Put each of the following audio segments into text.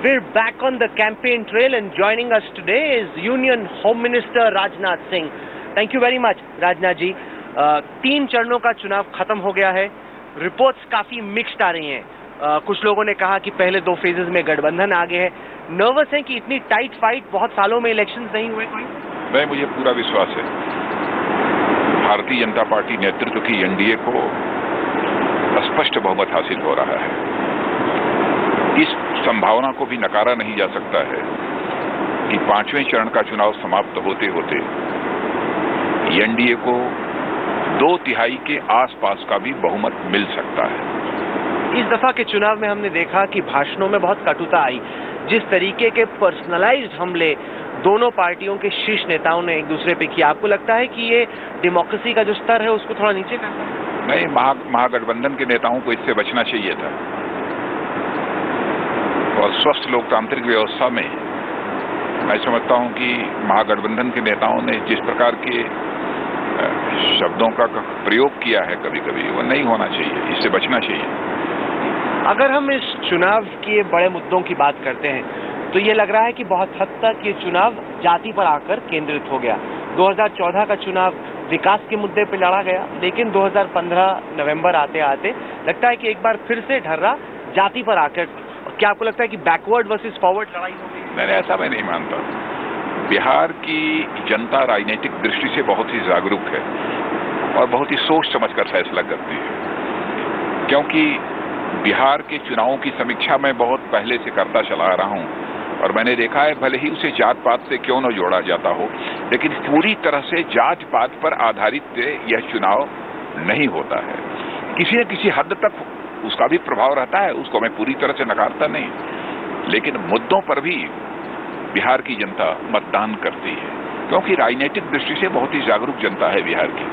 We're back on the campaign trail and joining us today is Union Home Minister Rajnath Singh. Thank you very much, Rajnath जी. 3 चरणों का चुनाव खत्म हो गया है. रिपोर्ट्स काफी मिक्स्ड आ रही हैं. कुछ लोगों ने कहा कि पहले 2 फेजेस में गठबंधन आगे है. नर्वस है कि इतनी टाइट फाइट बहुत सालों में इलेक्शंस नहीं हुए कोई? नहीं, मुझे पूरा विश्वास है. भारतीय जनता पार्टी नेतृत्व की एनडीए को स्पष्ट बहुमत हासिल हो रहा है. इस संभावना को भी नकारा नहीं जा सकता है कि 5वें चरण का चुनाव समाप्त होते होते एनडीए को 2/3 के आसपास का भी बहुमत मिल सकता है. इस दफा के चुनाव में हमने देखा कि भाषणों में बहुत कटुता आई. जिस तरीके के पर्सनलाइज्ड हमले दोनों पार्टियों के शीर्ष नेताओं ने एक दूसरे पे किया, आपको लगता है कि ये डेमोक्रेसी का जो स्तर है उसको थोड़ा नीचे करता है? नहीं, महागठबंधन के नेताओं को इससे बचना चाहिए था. और स्वस्थ लोकतांत्रिक व्यवस्था में मैं समझता हूं कि महागठबंधन के नेताओं ने जिस प्रकार के शब्दों का प्रयोग किया है कभी कभी, वो नहीं होना चाहिए. इससे बचना चाहिए. अगर हम इस चुनाव के बड़े मुद्दों की बात करते हैं तो ये लग रहा है कि बहुत हद तक ये चुनाव जाति पर आकर केंद्रित हो गया. 2014 का चुनाव विकास के मुद्दे पर लड़ा गया, लेकिन 2015 नवंबर आते आते लगता है कि एक बार फिर से ढर्रा जाति पर आकर. क्या आपको लगता है कि बैकवर्ड वर्सेस फॉरवर्ड लड़ाई हो गई? नहीं, ऐसा मैं नहीं मानता. बिहार की जनता राजनीतिक दृष्टि से बहुत ही जागरूक है और बहुत ही सोच समझकर फैसला करती है. क्योंकि बिहार के चुनावों की समीक्षा मैं बहुत पहले से करता चला आ रहा हूं और मैंने देखा है, भले ही उसे जात पात से क्यों न जोड़ा जाता हो, लेकिन पूरी तरह से जात पात पर आधारित यह चुनाव नहीं होता है. किसी न किसी हद तक उसका भी प्रभाव रहता है, उसको मैं पूरी तरह से नकारता नहीं, लेकिन मुद्दों पर भी बिहार की जनता मतदान करती है क्योंकि राजनीतिक दृष्टि से बहुत ही जागरूक जनता है बिहार की.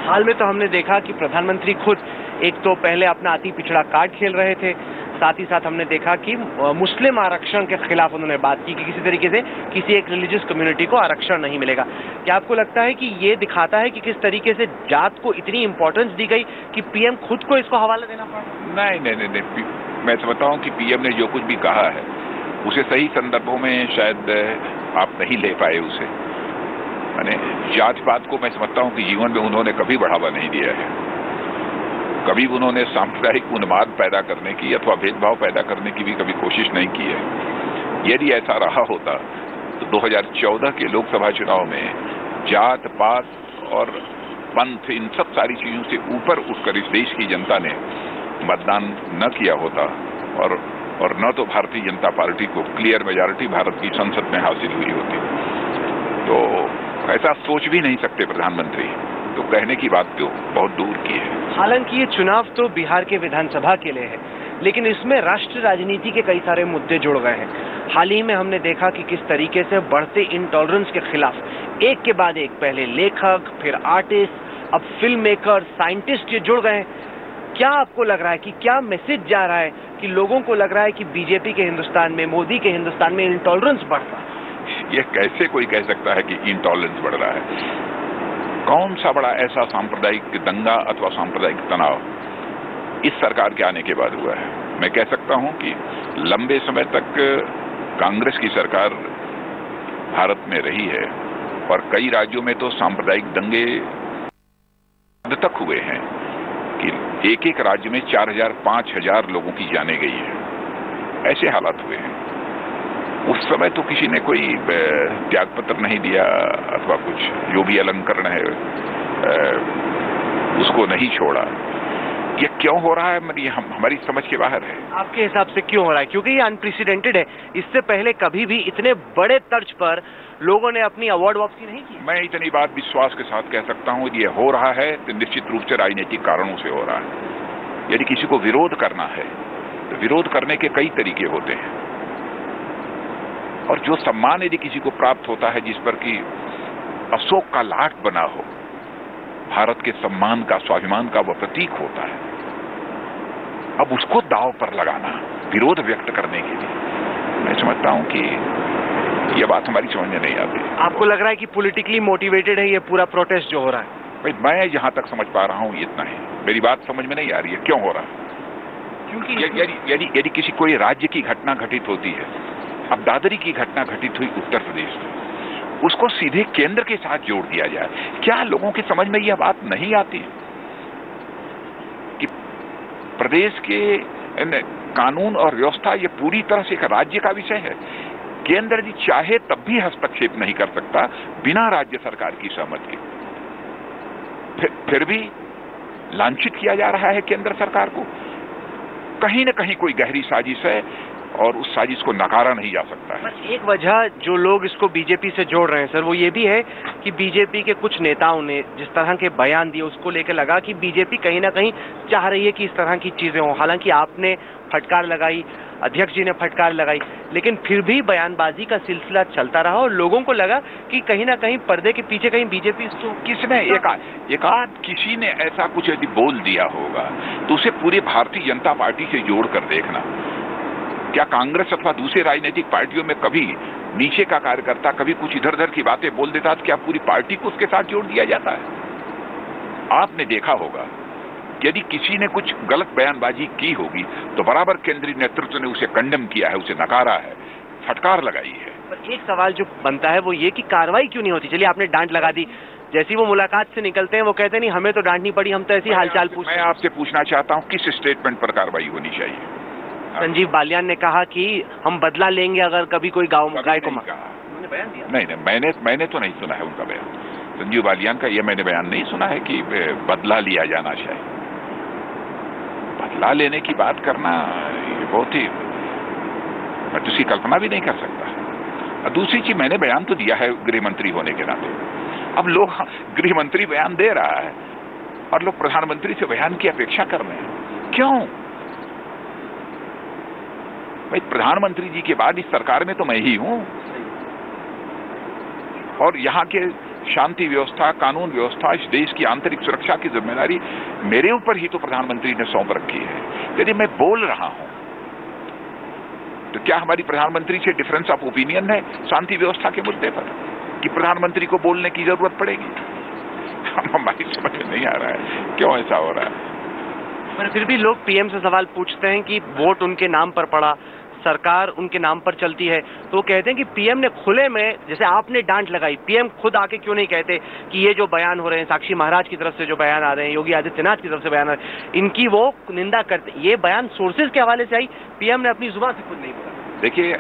हाल में तो हमने देखा कि प्रधानमंत्री खुद एक तो पहले अपना अति पिछड़ा कार्ड खेल रहे थे, साथ ही साथ हमने देखा कि मुस्लिम आरक्षण के खिलाफ उन्होंने बात की कि किसी तरीके से किसी एक रिलीजियस कम्युनिटी को आरक्षण नहीं मिलेगा. क्या आपको लगता है कि ये दिखाता है कि किस तरीके से जात को इतनी इंपॉर्टेंस दी गई कि पीएम खुद को इसको हवाला देना पड़ा? नहीं, मैं समझता हूं कि पीएम ने जो कुछ भी कहा है उसे सही संदर्भों में शायद आप नहीं ले पाए उसे. मैंने जात पात को मैं समझता हूं कि जीवन में उन्होंने कभी बढ़ावा नहीं दिया है. कभी उन्होंने सांप्रदायिक उन्माद पैदा करने की अथवा भेदभाव पैदा करने की भी कभी कोशिश नहीं की है. यदि ऐसा रहा होता तो 2014 के लोकसभा चुनाव में जात पात और पंथ, इन सब सारी चीजों से ऊपर उठकर इस देश की जनता ने मतदान न किया होता और न तो भारतीय जनता पार्टी को क्लियर मेजॉरिटी भारत की संसद में हासिल हुई होती. तो ऐसा सोच भी नहीं सकते प्रधानमंत्री, तो कहने की बात तो बहुत दूर की है. हालांकि ये चुनाव तो बिहार के विधानसभा के लिए है, लेकिन इसमें राष्ट्र राजनीति के कई सारे मुद्दे जुड़ गए हैं. हाल ही में हमने देखा कि किस तरीके से बढ़ते इंटॉलरेंस के खिलाफ एक के बाद एक, पहले लेखक, फिर आर्टिस्ट, अब फिल्म मेकर, साइंटिस्ट ये जुड़ गए हैं. क्या आपको लग रहा है कि क्या मैसेज जा रहा है कि लोगों को लग रहा है कि बीजेपी के हिंदुस्तान में, मोदी के हिंदुस्तान में इंटॉलरेंस बढ़ रहा है? यह कैसे कोई कह सकता है कि इंटॉलरेंस बढ़ रहा है? कौन सा बड़ा ऐसा सांप्रदायिक दंगा अथवा सांप्रदायिक तनाव इस सरकार के आने के बाद हुआ है? मैं कह सकता हूं कि लंबे समय तक कांग्रेस की सरकार भारत में रही है और कई राज्यों में तो सांप्रदायिक दंगे हद तक हुए हैं कि एक एक राज्य में 4000-5000 लोगों की जाने गई है. ऐसे हालात हुए हैं. उस समय तो किसी ने कोई त्याग पत्र नहीं दिया अथवा कुछ जो भी अलंकरण है उसको नहीं छोड़ा. ये क्यों हो रहा है, हमारी समझ के बाहर है. आपके हिसाब से क्यों हो रहा है? क्योंकि ये अनप्रेसिडेंटेड है. इससे पहले कभी भी इतने बड़े तर्ज पर लोगों ने अपनी अवार्ड वापसी नहीं की. मैं इतनी बात विश्वास के साथ कह सकता हूं, ये हो रहा है तो निश्चित रूप से राजनीतिक कारणों से हो रहा है. यदि किसी को विरोध करना है तो विरोध करने के कई तरीके होते हैं और जो सम्मान यदि किसी को प्राप्त होता है जिस पर कि अशोक का लाट बना हो, भारत के सम्मान का, स्वाभिमान का वह प्रतीक होता है, अब उसको दांव पर लगाना विरोध व्यक्त करने के लिए, मैं समझता हूं कि यह बात हमारी समझ में नहीं आती. आपको लग रहा है कि पॉलिटिकली मोटिवेटेड है ये पूरा प्रोटेस्ट जो हो रहा है? भाई, मैं जहां तक समझ पा रहा हूं इतना ही. मेरी बात समझ में नहीं आ रही है, क्यों हो रहा है? क्योंकि यदि किसी कोई राज्य की घटना घटित होती है, अब दादरी की घटना घटित हुई उत्तर प्रदेश में, उसको सीधे केंद्र के साथ जोड़ दिया जाए, क्या लोगों की समझ में यह बात नहीं आती कि प्रदेश के कानून और व्यवस्था ये पूरी तरह से एक राज्य का विषय है। केंद्र यदि चाहे तब भी हस्तक्षेप नहीं कर सकता बिना राज्य सरकार की सहमति के। फिर भी लांछित किया जा रहा है केंद्र सरकार को। कहीं न कहीं कोई गहरी साजिश है और उस साजिश को नकारा नहीं जा सकता है। बस एक वजह जो लोग इसको बीजेपी से जोड़ रहे हैं सर, वो ये भी है कि बीजेपी के कुछ नेताओं ने जिस तरह के बयान दिए उसको लेकर लगा कि बीजेपी कहीं ना कहीं चाह रही है कि इस तरह की चीजें हों। हालांकि आपने फटकार लगाई, अध्यक्ष जी ने फटकार लगाई, लेकिन फिर भी बयानबाजी का सिलसिला चलता रहा और लोगों को लगा कि कहीं ना कहीं पर्दे के पीछे कहीं बीजेपी इसको किसने एकाध किसी ने ऐसा कुछ यदि बोल दिया होगा तो उसे पूरी भारतीय जनता पार्टी से जोड़ कर देखना। क्या कांग्रेस अथवा दूसरे राजनीतिक पार्टियों में कभी नीचे का कार्यकर्ता कभी कुछ इधर उधर की बातें बोल देता तो क्या पूरी पार्टी को उसके साथ जोड़ दिया जाता है? आपने देखा होगा यदि किसी ने कुछ गलत बयानबाजी की होगी तो बराबर केंद्रीय नेतृत्व ने उसे कंडेम किया है, उसे नकारा है, फटकार लगाई है। पर एक सवाल जो बनता है वो ये कि कार्रवाई क्यों नहीं होती? चलिए आपने डांट लगा दी, जैसी वो मुलाकात से निकलते हैं वो कहते हैं नहीं हमें तो डांट नहीं पड़ी, हम तो ऐसी हालचाल पूछते हैं। मैं आपसे पूछना चाहता हूँ किस स्टेटमेंट पर कार्रवाई होनी चाहिए? संजीव बालियान ने कहा कि हम बदला लेंगे अगर कभी कोई गाय को उन्होंने बयान दिया? नहीं, मैंने तो नहीं सुना है उनका बयान। संजीव बालियान का यह मैंने बयान नहीं सुना है कि बदला लिया जाना चाहिए। बदला लेने की बात करना ये बहुत ही, मैं तो उसकी कल्पना भी नहीं कर सकता। और दूसरी चीज, मैंने बयान तो दिया है गृह मंत्री होने के नाते। अब लोग गृह मंत्री बयान दे रहा है और लोग प्रधानमंत्री से बयान की अपेक्षा कर रहे हैं, क्यों भाई? प्रधानमंत्री जी के बाद इस सरकार में तो मैं ही हूं और यहां के शांति व्यवस्था, कानून व्यवस्था, इस देश की आंतरिक सुरक्षा की जिम्मेदारी मेरे ऊपर ही तो प्रधानमंत्री ने सौंप रखी है। यदि मैं बोल रहा हूं तो क्या हमारी प्रधानमंत्री से डिफरेंस ऑफ ओपिनियन है शांति व्यवस्था के मुद्दे पर कि प्रधानमंत्री को बोलने की जरूरत पड़ेगी? हमारी समझ में नहीं आ रहा है क्यों ऐसा हो रहा है। पर फिर भी लोग पीएम से सवाल पूछते हैं कि वोट उनके नाम पर पड़ा, सरकार उनके नाम पर चलती है, तो कहते हैं कि पीएम ने खुले में, जैसे आपने डांट लगाई, पीएम खुद आके क्यों नहीं कहते कि ये जो बयान हो रहे हैं, साक्षी महाराज की तरफ से जो बयान आ रहे हैं, योगी आदित्यनाथ की तरफ से बयान आ रहे हैं, इनकी वो निंदा करते। ये बयान सोर्सेज के हवाले से आई, पीएम ने अपनी जुबान से खुद नहीं बोला। देखिए,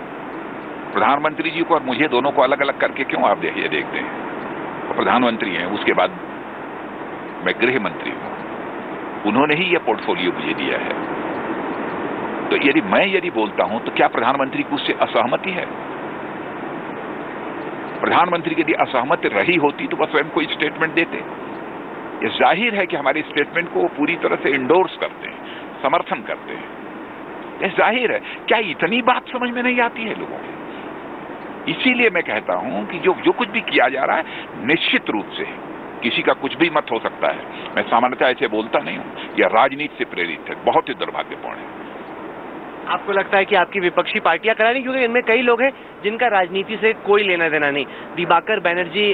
प्रधानमंत्री जी को और मुझे दोनों को अलग अलग करके क्यों आप देखिए देखते हैं? वो प्रधानमंत्री हैं, उसके बाद मैं गृह मंत्री हूं, उन्होंने ही यह पोर्टफोलियो मुझे दिया है। तो यदि बोलता हूं तो क्या प्रधानमंत्री को उससे असहमति है? प्रधानमंत्री यदि असहमत रही होती तो वह स्वयं कोई स्टेटमेंट देते। यह जाहिर है कि हमारे स्टेटमेंट को पूरी तरह से इंडोर्स करते हैं, समर्थन करते हैं। यह जाहिर है। क्या इतनी बात समझ में नहीं आती है लोगों को? इसीलिए मैं कहता हूं कि जो कुछ भी किया जा रहा है निश्चित रूप से किसी का कुछ भी मत हो सकता है। मैं सामान्यतः ऐसे बोलता नहीं हूं, यह राजनीति से प्रेरित है, बहुत ही दुर्भाग्यपूर्ण है। आपको लगता है कि आपकी विपक्षी पार्टियां करा रही, क्योंकि इनमें कई लोग हैं जिनका राजनीति से कोई लेना देना नहीं। दिवाकर बनर्जी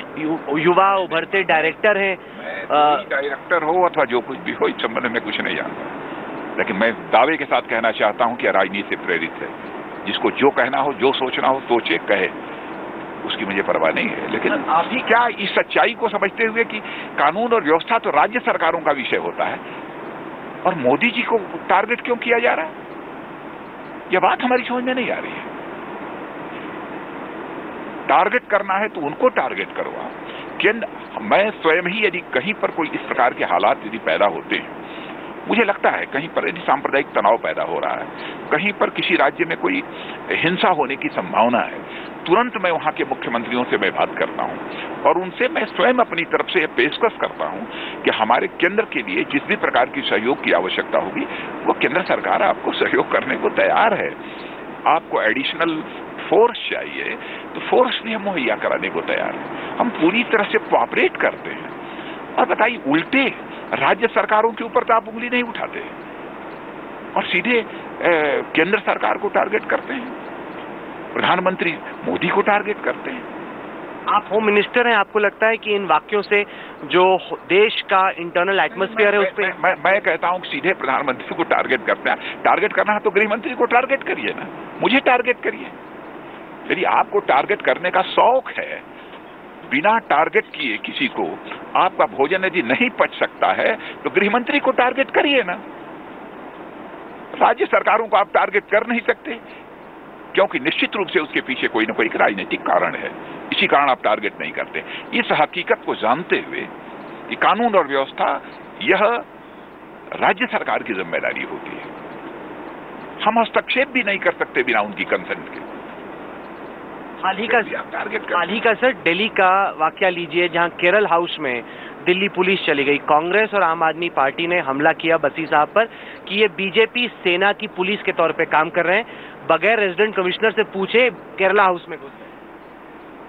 युवा उभरते डायरेक्टर हैं। डायरेक्टर हो अथवा जो कुछ भी हो, इस संबंध में कुछ नहीं जानता, लेकिन मैं दावे के साथ कहना चाहता हूं कि राजनीति से प्रेरित है। जिसको जो कहना हो, जो सोचना हो, सोचे, कहे, उसकी मुझे परवाह नहीं है। लेकिन आप ही क्या इस सच्चाई को समझते हुए कि कानून और व्यवस्था तो राज्य सरकारों का विषय होता है और मोदी जी को टारगेट क्यों किया जा रहा है? यह बात हमारी समझ में नहीं आ रही है। टारगेट करना है तो उनको टारगेट करो आप। मैं स्वयं ही यदि कहीं पर कोई इस प्रकार के हालात यदि पैदा होते हैं, मुझे लगता है कहीं पर यदि सांप्रदायिक तनाव पैदा हो रहा है, कहीं पर किसी राज्य में कोई हिंसा होने की संभावना है, तुरंत मैं वहां के मुख्यमंत्रियों से मैं बात करता हूं और उनसे मैं स्वयं अपनी तरफ से पेशकश करता हूं कि हमारे केंद्र के लिए जिस भी प्रकार की सहयोग की आवश्यकता होगी वो केंद्र सरकार आपको सहयोग करने को तैयार है। आपको एडिशनल फोर्स चाहिए तो फोर्स भी हम मुहैया कराने को तैयार है। हम पूरी तरह से कोऑपरेट करते हैं। और बताइए, उल्टे राज्य सरकारों के ऊपर तो आप उंगली नहीं उठाते और सीधे केंद्र सरकार को टारगेट करते हैं, प्रधानमंत्री मोदी को टारगेट करते हैं। आप होम मिनिस्टर हैं, आपको लगता है कि इन वाक्यों से जो देश का इंटरनल एटमॉस्फेयर है उस पर मैं कहता हूं कि सीधे प्रधानमंत्री को टारगेट करते हैं। टारगेट करना है तो गृह मंत्री को टारगेट करिए ना, मुझे टारगेट करिए। यदि आपको टारगेट करने का शौक है, बिना टारगेट किए किसी को आपका भोजन यदि नहीं पच सकता है तो गृह मंत्री को टारगेट करिए ना। राज्य सरकारों को आप टारगेट कर नहीं सकते, क्योंकि निश्चित रूप से उसके पीछे कोई ना कोई राजनीतिक कारण है, इसी कारण आप टारगेट नहीं करते। इस हकीकत को जानते हुए कि कानून और व्यवस्था यह राज्य सरकार की जिम्मेदारी होती है, हम हस्तक्षेप भी नहीं कर सकते बिना उनकी कंसेंट के। हाल ही का सर दिल्ली का वाकया लीजिए, जहां केरल हाउस में दिल्ली पुलिस चली गई। कांग्रेस और आम आदमी पार्टी ने हमला किया बसी साहब पर कि ये बीजेपी सेना की पुलिस के तौर पे काम कर रहे हैं, बगैर रेजिडेंट कमिश्नर से पूछे केरला हाउस में घुस गए।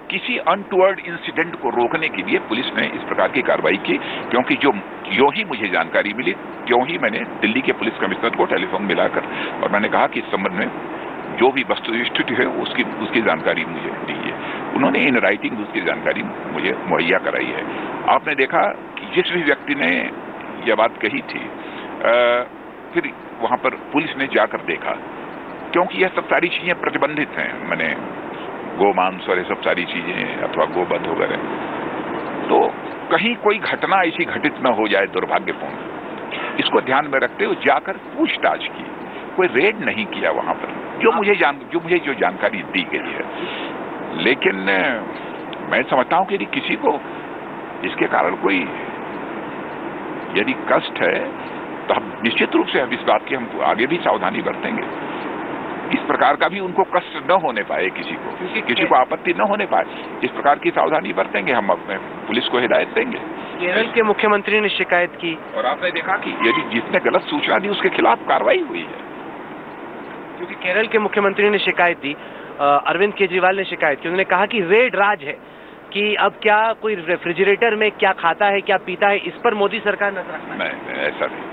किसी अनटूवर्ड इंसिडेंट को रोकने के लिए पुलिस ने इस प्रकार की कार्रवाई की, क्योंकि जो ही मुझे जानकारी मिली त्यों ही मैंने दिल्ली के पुलिस कमिश्नर को टेलीफोन मिलाकर और मैंने कहा कि इस संबंध में जो भी वस्तुस्थिति है उसकी जानकारी मुझे दीजिए। उन्होंने इन राइटिंग उसकी जानकारी मुझे मुहैया कराई है। आपने देखा कि जिस भी व्यक्ति ने यह बात कही थी, फिर वहां पर पुलिस ने जाकर देखा, क्योंकि यह सब सारी चीजें प्रतिबंधित हैं, मैंने गोमांस और ये सब सारी चीजें अथवा गोवध वगैरह, तो कहीं कोई घटना ऐसी घटित न हो जाए दुर्भाग्यपूर्ण, इसको ध्यान में रखते हुए जाकर पूछताछ की। कोई रेड नहीं किया वहां पर, जो मुझे जो जानकारी दी गई है। लेकिन मैं समझता हूं कि यदि किसी को इसके कारण कोई यदि कष्ट है तो हम निश्चित रूप से अब इस बात की हम आगे भी सावधानी बरतेंगे, इस प्रकार का भी उनको कष्ट न होने पाए, किसी को आपत्ति न होने पाए, इस प्रकार की सावधानी बरतेंगे। हम अपने पुलिस को हिदायत देंगे। केरल के मुख्यमंत्री ने शिकायत की और आपने देखा कि यदि जिसने गलत सूचना दी उसके खिलाफ कार्रवाई हुई है, क्योंकि केरल के मुख्यमंत्री ने शिकायत दी, अरविंद केजरीवाल ने शिकायत की। उन्होंने कहा कि रेड राज है, कि अब क्या कोई रेफ्रिजरेटर में क्या खाता है क्या पीता है, इस पर मोदी सरकार नजर रखना। नहीं, ऐसा नहीं,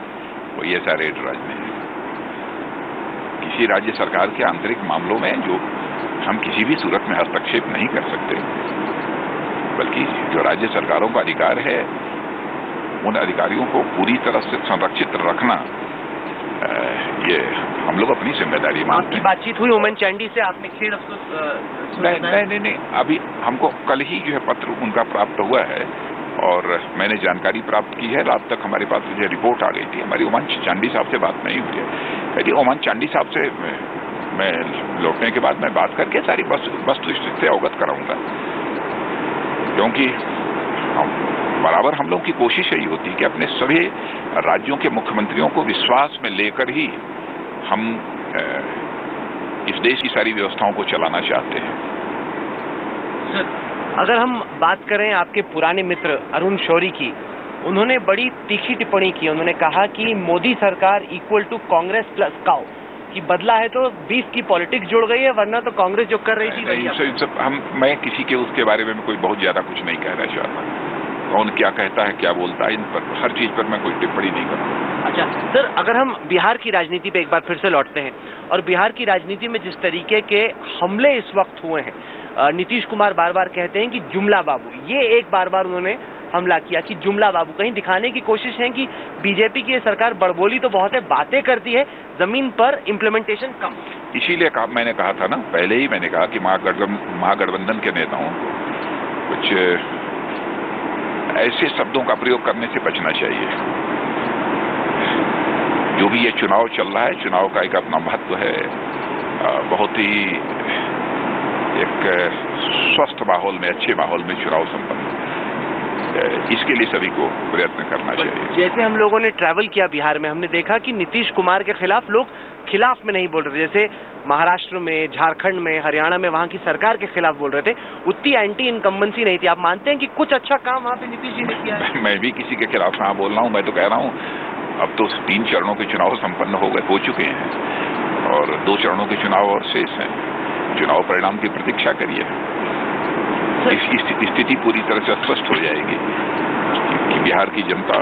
कोई ऐसा रेड राज नहीं है। किसी राज्य सरकार के आंतरिक मामलों में जो हम किसी भी सूरत में हस्तक्षेप नहीं कर सकते, बल्कि जो राज्य सरकारों का अधिकार है उन अधिकारियों को पूरी तरह से संरक्षित रखना, ये हम लोग अपनी जिम्मेदारी मानते हैं। आपकी बातचीत हुई ओमन चांडी से, आपने खेद अफसोस? नहीं, अभी हमको कल ही जो है पत्र उनका प्राप्त हुआ है और मैंने जानकारी प्राप्त की है। रात तक हमारे पास मुझे रिपोर्ट आ गई थी। हमारी ओमन चांडी साहब से बात नहीं हुई है। यदि ओमन चांडी साहब से मैं लौटने के बाद मैं बात करके सारी वस्तुस्थिति से अवगत कराऊंगा, क्योंकि बराबर हम लोग की कोशिश यही होती है कि अपने सभी राज्यों के मुख्यमंत्रियों को विश्वास में लेकर ही हम इस देश की सारी व्यवस्थाओं को चलाना चाहते हैं। अगर हम बात करें आपके पुराने मित्र अरुण शौरी की, उन्होंने बड़ी तीखी टिप्पणी की। उन्होंने कहा कि मोदी सरकार equal to Congress plus cow, कि बदला है तो बीफ की पॉलिटिक्स जुड़ गई है, वरना तो कांग्रेस जो कर रही थी मैं किसी के उसके बारे में कोई बहुत ज्यादा कुछ नहीं कहना चाहता। कौन क्या कहता है क्या बोलता है, इन पर हर चीज पर मैं कोई टिप्पणी नहीं करूँगा। अच्छा सर, अगर हम बिहार की राजनीति पे एक बार फिर से लौटते हैं, और बिहार की राजनीति में जिस तरीके के हमले इस वक्त हुए हैं, नीतीश कुमार बार बार कहते हैं कि जुमला बाबू, ये एक बार बार हमला किया कि जुमला बाबू, कहीं दिखाने की कोशिश है कि बीजेपी की ये सरकार बड़बोली तो बहुत है, बातें करती है, जमीन पर इम्प्लीमेंटेशन कम। इसीलिए मैंने कहा था ना, पहले ही मैंने कहा कि महागठबंधन के नेताओं को कुछ ऐसे शब्दों का प्रयोग करने से बचना चाहिए। जो भी ये चुनाव चल रहा है, चुनाव का एक अपना महत्व है, बहुत ही एक स्वस्थ माहौल में, अच्छे माहौल में चुनाव संपन्न, इसके लिए सभी को प्रयत्न करना चाहिए। जैसे हम लोगों ने ट्रैवल किया बिहार में, हमने देखा कि नीतीश कुमार के खिलाफ लोग खिलाफ में नहीं बोल रहे थे, जैसे महाराष्ट्र में, झारखंड में, हरियाणा में वहां की सरकार के खिलाफ बोल रहे थे, उतनी एंटी इनकम्बेंसी नहीं थी। आप मानते हैं कि कुछ अच्छा काम वहां पे नीतीश जी ने किया है? मैं भी किसी के खिलाफ कहाँ बोल रहा हूँ, मैं तो कह रहा हूँ अब तो 3 चरणों के चुनाव संपन्न हो चुके हैं और 2 चरणों के चुनाव और शेष हैं। चुनाव परिणाम की प्रतीक्षा करिए, स्थिति पूरी तरह से स्पष्ट हो जाएगी कि बिहार की जनता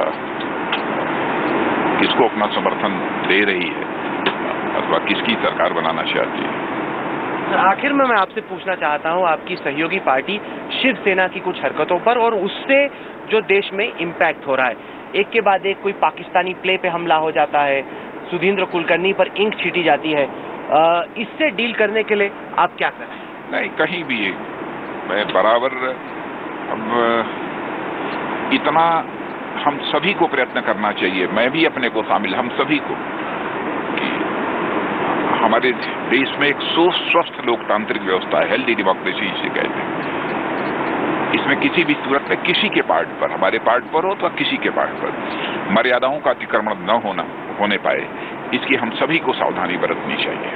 किसको अपना समर्थन दे रही है अथवा किसकी सरकार बनाना चाहती है। आखिर में मैं आपसे पूछना चाहता हूं आपकी सहयोगी पार्टी शिवसेना की कुछ हरकतों पर और उससे जो देश में इम्पैक्ट हो रहा है, एक के बाद एक कोई पाकिस्तानी प्ले पे हमला हो जाता है, सुधींद्र कुलकर्णी पर इंक छीटी जाती है, इससे डील करने के लिए आप क्या कर रहे हैं? नहीं, कहीं भी मैं बराबर अब इतना हम सभी को प्रयत्न करना चाहिए, मैं भी अपने को शामिल, हम सभी को, कि हमारे देश में एक स्वस्थ लोकतांत्रिक व्यवस्था है, हेल्दी डेमोक्रेसी इसे कहते हैं। इसमें किसी भी सूरत में किसी के पार्ट पर, हमारे पार्ट पर हो तो किसी के पार्ट पर मर्यादाओं का अतिक्रमण न होने पाए, इसकी हम सभी को सावधानी बरतनी चाहिए।